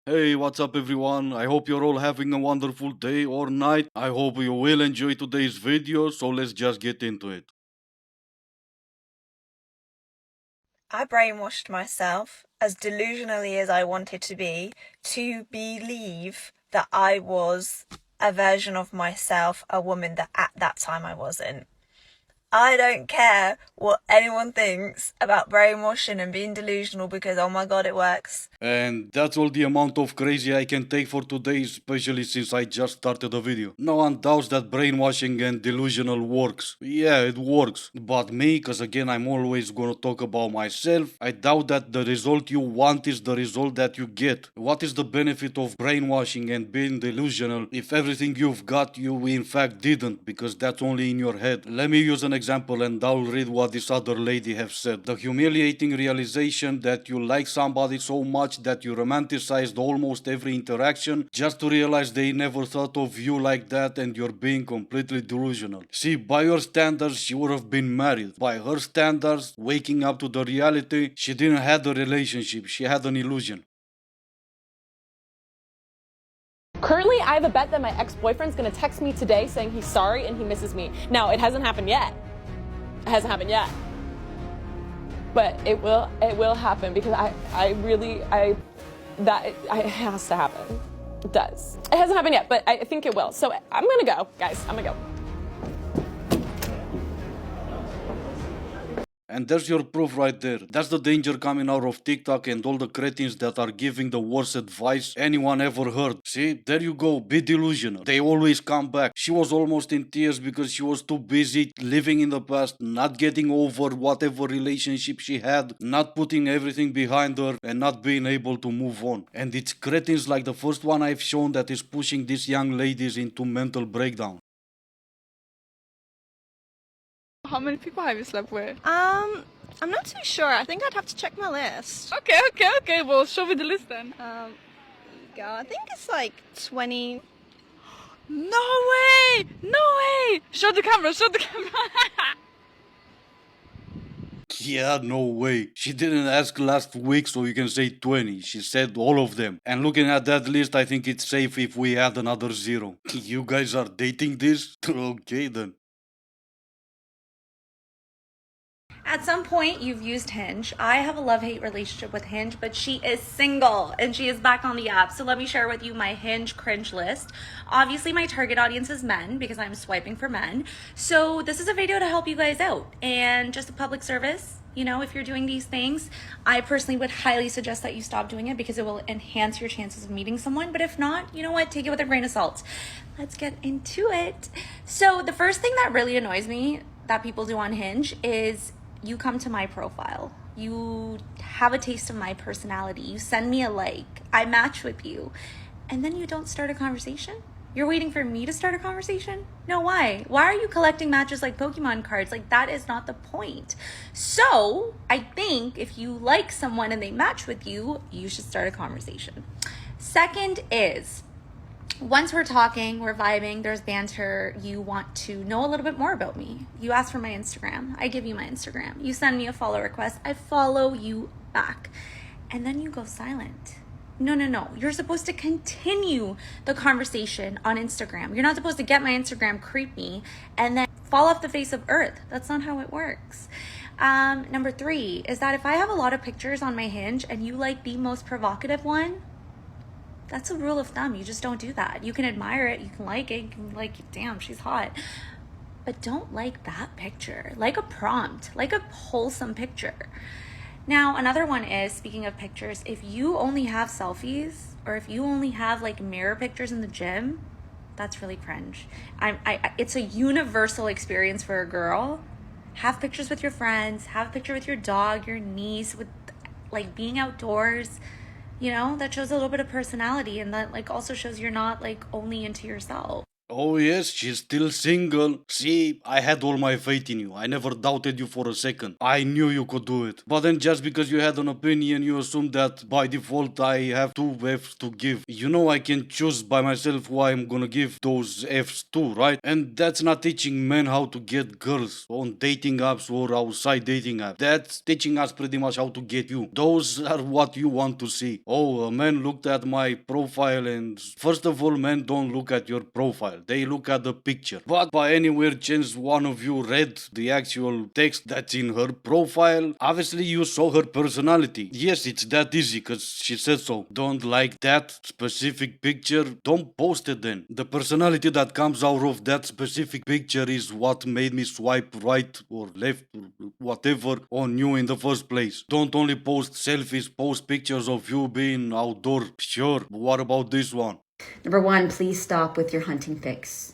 Hey, what's up everyone? I hope you're all having a wonderful day or night. I hope you will enjoy today's video, so let's just get into it. I brainwashed myself, as delusionally as I wanted to believe that I was a version of myself, a woman that at that time I wasn't. I don't care what anyone thinks about brainwashing and being delusional because, oh my god, it works. And that's all the amount of crazy I can take for today, especially since I just started the video. No one doubts that brainwashing and delusional works. Yeah, it works. But me, cause again I'm always gonna talk about myself, I doubt that the result you want is the result that you get. What is the benefit of brainwashing and being delusional if everything you've got you in fact didn't, because that's only in your head? Let me use an example and I'll read what this other lady have said. The humiliating realization that you like somebody so much that you romanticized almost every interaction just to realize they never thought of you like that and you're being completely delusional. See, by your standards, she would have been married. By her standards, waking up to the reality, she didn't have a relationship, she had an illusion. Currently, I have a bet that my ex-boyfriend's gonna text me today saying he's sorry and he misses me. Now, it hasn't happened yet. It hasn't happened yet. But it will happen because it has to happen. It does. It hasn't happened yet, but I think it will. So I'm gonna go, guys, I'm gonna go. And there's your proof right there. That's the danger coming out of TikTok and all the cretins that are giving the worst advice anyone ever heard. See, there you go, be delusional. They always come back. She was almost in tears because she was too busy living in the past, not getting over whatever relationship she had, not putting everything behind her, and not being able to move on. And it's cretins like the first one I've shown that is pushing these young ladies into mental breakdown. How many people have you slept with? I'm not too sure. I think I'd have to check my list. Okay. Well, show me the list then. Go. I think it's like 20. No way! Show the camera. Yeah, no way. She didn't ask last week, so you can say 20. She said all of them. And looking at that list, I think it's safe if we add another zero. You guys are dating this? Okay then. At some point, you've used Hinge. I have a love-hate relationship with Hinge, but she is single and she is back on the app. So let me share with you my Hinge cringe list. Obviously, my target audience is men because I'm swiping for men. So this is a video to help you guys out and just a public service. You know, if you're doing these things, I personally would highly suggest that you stop doing it because it will enhance your chances of meeting someone. But if not, you know what? Take it with a grain of salt. Let's get into it. So the first thing that really annoys me that people do on Hinge is you come to my profile, you have a taste of my personality, you send me a like, I match with you, and then you don't start a conversation? You're waiting for me to start a conversation? No, why? Why are you collecting matches like Pokemon cards? Like, that is not the point. So I think if you like someone and they match with you, you should start a conversation. Second is, once we're talking, we're vibing, there's banter, you want to know a little bit more about me. You ask for my Instagram, I give you my Instagram. You send me a follow request, I follow you back. And then you go silent. No. You're supposed to continue the conversation on Instagram. You're not supposed to get my Instagram, creep me, and then fall off the face of earth. That's not how it works. Number 3 is that if I have a lot of pictures on my Hinge and you like the most provocative one, that's a rule of thumb. You just don't do that. You can admire it, you can like it, you can like, damn, she's hot. But don't like that picture. Like a prompt, like a wholesome picture. Now, another one is, speaking of pictures, if you only have selfies or if you only have like mirror pictures in the gym, that's really cringe. It's a universal experience for a girl. Have pictures with your friends, have a picture with your dog, your niece, with like being outdoors. You know, that shows a little bit of personality, and that like also shows you're not like only into yourself. Oh yes, she's still single. See, I had all my faith in you. I never doubted you for a second. I knew you could do it. But then just because you had an opinion, you assumed that by default I have two F's to give. You know I can choose by myself who I'm gonna give those F's to, right? And that's not teaching men how to get girls on dating apps or outside dating apps. That's teaching us pretty much how to get you. Those are what you want to see. Oh, a man looked at my profile, and first of all, men don't look at your profile. They look at the picture. But by any weird chance one of you read the actual text that's in her profile, obviously you saw her personality. Yes, it's that easy because she said so. Don't like that specific picture? Don't post it then. The personality that comes out of that specific picture is what made me swipe right or left or whatever on you in the first place. Don't only post selfies, post pictures of you being outdoor. Sure, but what about this one? Number one, please stop with your hunting fix.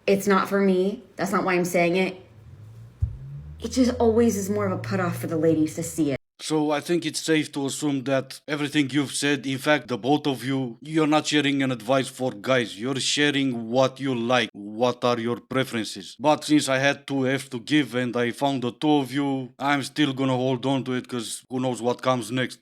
It's not for me. That's not why I'm saying it. It just always is more of a put off for the ladies to see it. So I think it's safe to assume that everything you've said, in fact, the both of you, you're not sharing an advice for guys. You're sharing what you like, what are your preferences. But since I had two F's to give and I found the two of you, I'm still gonna hold on to it because who knows what comes next.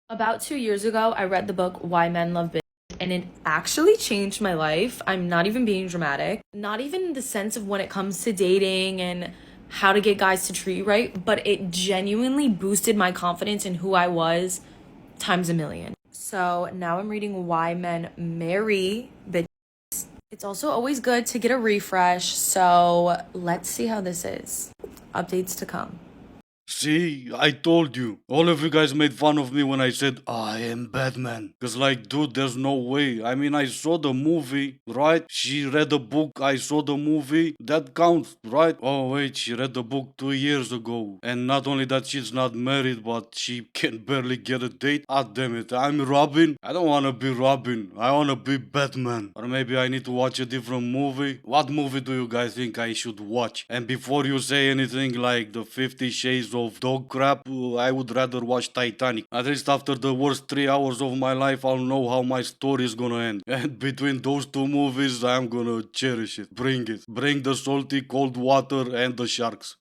About 2 years ago, I read the book Why Men Love Bitches, and it actually changed my life. I'm not even being dramatic. Not even in the sense of when it comes to dating and how to get guys to treat you right, but it genuinely boosted my confidence in who I was times a million. So now I'm reading Why Men Marry Bitches. It's also always good to get a refresh, so let's see how this is. Updates to come. See, I told you. All of you guys made fun of me when I said, I am Batman. Cause like, dude, there's no way. I mean, I saw the movie, right? She read the book, I saw the movie. That counts, right? Oh wait, she read the book 2 years ago. And not only that she's not married, but she can barely get a date. Ah damn it, I'm Robin. I don't wanna be Robin. I wanna be Batman. Or maybe I need to watch a different movie. What movie do you guys think I should watch? And before you say anything like the 50 Shades of dog crap, I would rather watch Titanic. At least after the worst 3 hours of my life, I'll know how my story is gonna end. And between those two movies, I'm gonna cherish it. Bring it. Bring the salty cold water and the sharks.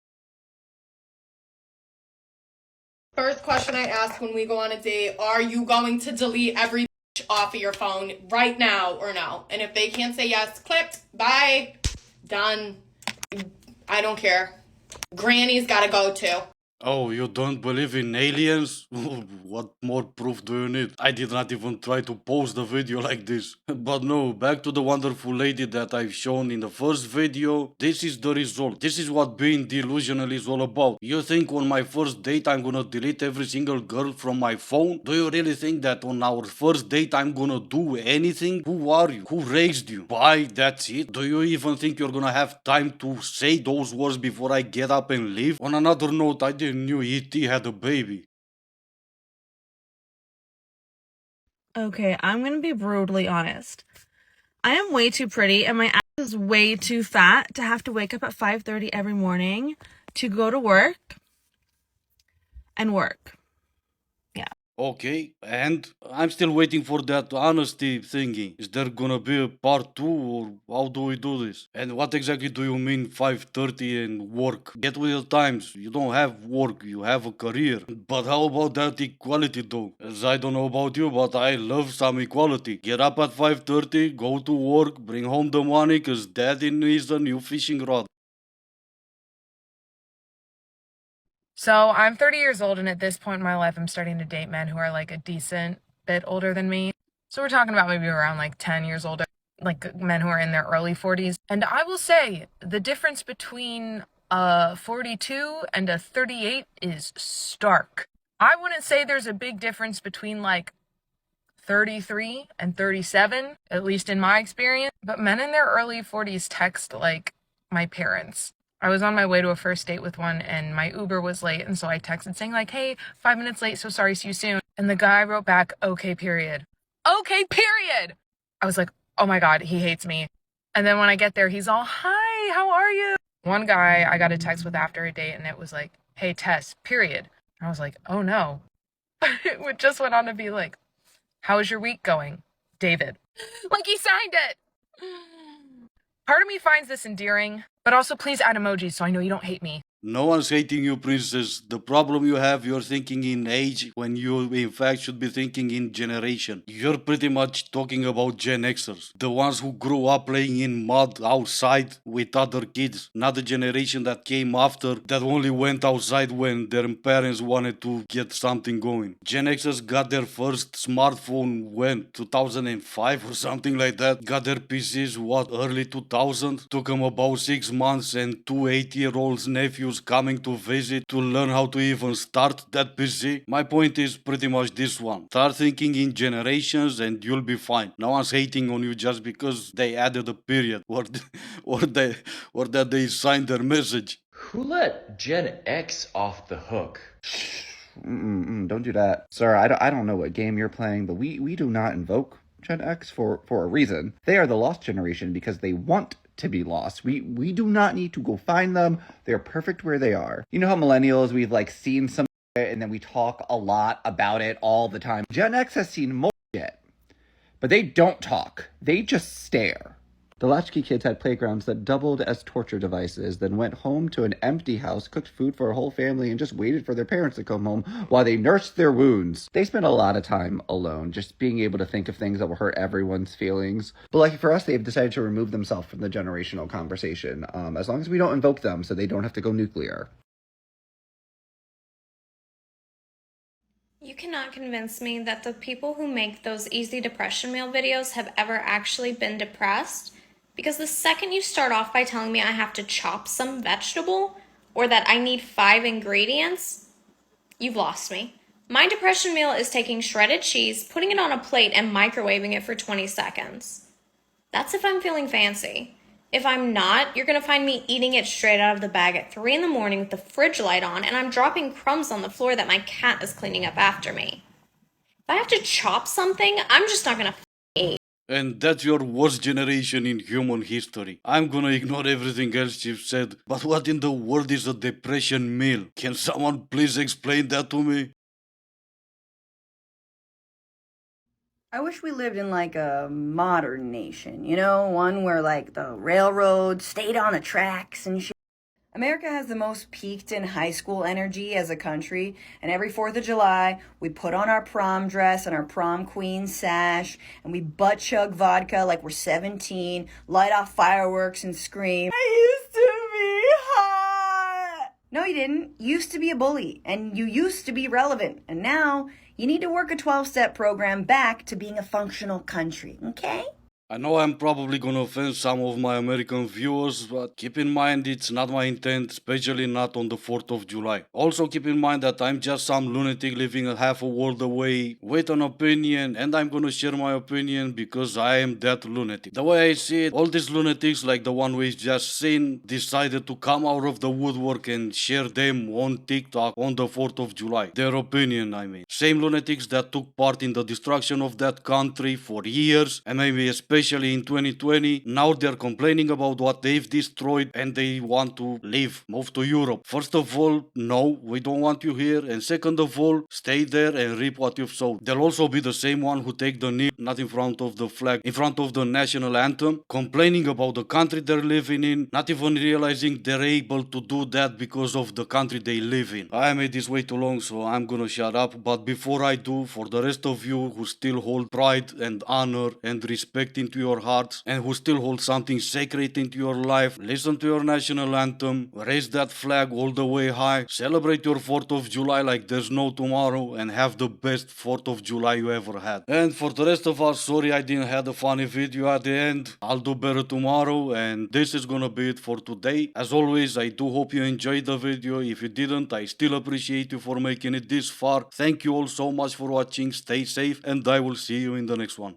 First question I ask when we go on a date, are you going to delete every off of your phone right now or no? And if they can't say yes, clipped, bye, done. I don't care. Granny's gotta go too. Oh, you don't believe in aliens? What more proof do you need? I did not even try to post the video like this. But no, back to the wonderful lady that I've shown in the first video. This is the result. This is what being delusional is all about. You think on my first date I'm gonna delete every single girl from my phone? Do you really think that on our first date I'm gonna do anything? Who are you? Who raised you? Bye, that's it? Do you even think you're gonna have time to say those words before I get up and leave? On another note, I didn't knew E.T. had a baby. Okay, I'm gonna be brutally honest. I am way too pretty and my ass is way too fat to have to wake up at 5:30 every morning to go to work and work. Okay, and I'm still waiting for that honesty thingy. Is there gonna be a part 2 or how do we do this? And what exactly do you mean 5:30 and work? Get with the times. You don't have work, you have a career. But how about that equality though? As I don't know about you, but I love some equality. Get up at 5:30, go to work, bring home the money cause daddy needs a new fishing rod. So I'm 30 years old, and at this point in my life, I'm starting to date men who are like a decent bit older than me. So we're talking about maybe around like 10 years older, like men who are in their early 40s. And I will say the difference between a 42 and a 38 is stark. I wouldn't say there's a big difference between like 33 and 37, at least in my experience. But men in their early 40s text like my parents. I was on my way to a first date with one and my Uber was late. And so I texted saying like, hey, 5 minutes late. So sorry, see you soon. And the guy wrote back, okay, period. Okay, period. I was like, oh my God, he hates me. And then when I get there, he's all, hi, how are you? One guy I got a text with after a date and it was like, hey, Tess, period. I was like, oh no. It just went on to be like, how is your week going? David. Like he signed it! Part of me finds this endearing, but also please add emojis so I know you don't hate me. No one's hating you, princess. The problem you have, you're thinking in age when you in fact should be thinking in generation. You're pretty much talking about Gen Xers. The ones who grew up playing in mud outside with other kids. Not the generation that came after that only went outside when their parents wanted to get something going. Gen Xers got their first smartphone when? 2005 or something like that. Got their PCs, what, early 2000? Took them about 6 months and two 8-year-olds nephews coming to visit to learn how to even start that PC. My point is pretty much this one. Start thinking in generations and you'll be fine. No one's hating on you just because they added a period or that they signed their message. Who let Gen X off the hook? Don't do that. Sir, I don't know what game you're playing, but we do not invoke Gen X for a reason. They are the lost generation because they want to be lost. We do not need to go find them. They're perfect where they are. You know how millennials, we've like seen some shit and then we talk a lot about it all the time. Gen X has seen more shit, but they don't talk. They just stare. The latchkey kids had playgrounds that doubled as torture devices, then went home to an empty house, cooked food for a whole family, and just waited for their parents to come home while they nursed their wounds. They spent a lot of time alone, just being able to think of things that will hurt everyone's feelings. But lucky for us, they've decided to remove themselves from the generational conversation, as long as we don't invoke them so they don't have to go nuclear. You cannot convince me that the people who make those easy depression meal videos have ever actually been depressed. Because the second you start off by telling me I have to chop some vegetable or that I need 5 ingredients, you've lost me. My depression meal is taking shredded cheese, putting it on a plate, and microwaving it for 20 seconds. That's if I'm feeling fancy. If I'm not, you're going to find me eating it straight out of the bag at 3 in the morning with the fridge light on, and I'm dropping crumbs on the floor that my cat is cleaning up after me. If I have to chop something, I'm just not going to eat. And that's your worst generation in human history. I'm gonna ignore everything else you've said, but what in the world is a depression meal? Can someone please explain that to me? I wish we lived in like a modern nation, you know, one where like the railroads stayed on the tracks and shit. America has the most peaked in high school energy as a country, and every 4th of July, we put on our prom dress and our prom queen sash, and we butt chug vodka like we're 17, light off fireworks and scream, I used to be hot! No, you didn't. You used to be a bully, and you used to be relevant, and now you need to work a 12-step program back to being a functional country, okay? I know I'm probably gonna offend some of my American viewers, but keep in mind it's not my intent, especially not on the 4th of July. Also keep in mind that I'm just some lunatic living a half a world away with an opinion, and I'm gonna share my opinion because I am that lunatic. The way I see it, all these lunatics like the one we've just seen decided to come out of the woodwork and share them on TikTok on the 4th of July. Their opinion, I mean. Same lunatics that took part in the destruction of that country for years, and maybe especially in 2020, now they're complaining about what they've destroyed and they want to leave, move to Europe. First of all, no, we don't want you here. And second of all, stay there and reap what you've sowed. They'll also be the same one who take the knee, not in front of the flag, in front of the national anthem, complaining about the country they're living in, not even realizing they're able to do that because of the country they live in. I made this way too long, so I'm gonna shut up. But before I do, for the rest of you who still hold pride and honor and respect into your hearts and who still hold something sacred into your life, listen to your national anthem, raise that flag all the way high, celebrate your 4th of July like there's no tomorrow, and have the best 4th of July you ever had. And for the rest of us, sorry I didn't have a funny video at the end. I'll do better tomorrow, and this is gonna be it for today. As always, I do hope you enjoyed the video. If you didn't, I still appreciate you for making it this far. Thank you all so much for watching. Stay safe, and I will see you in the next one.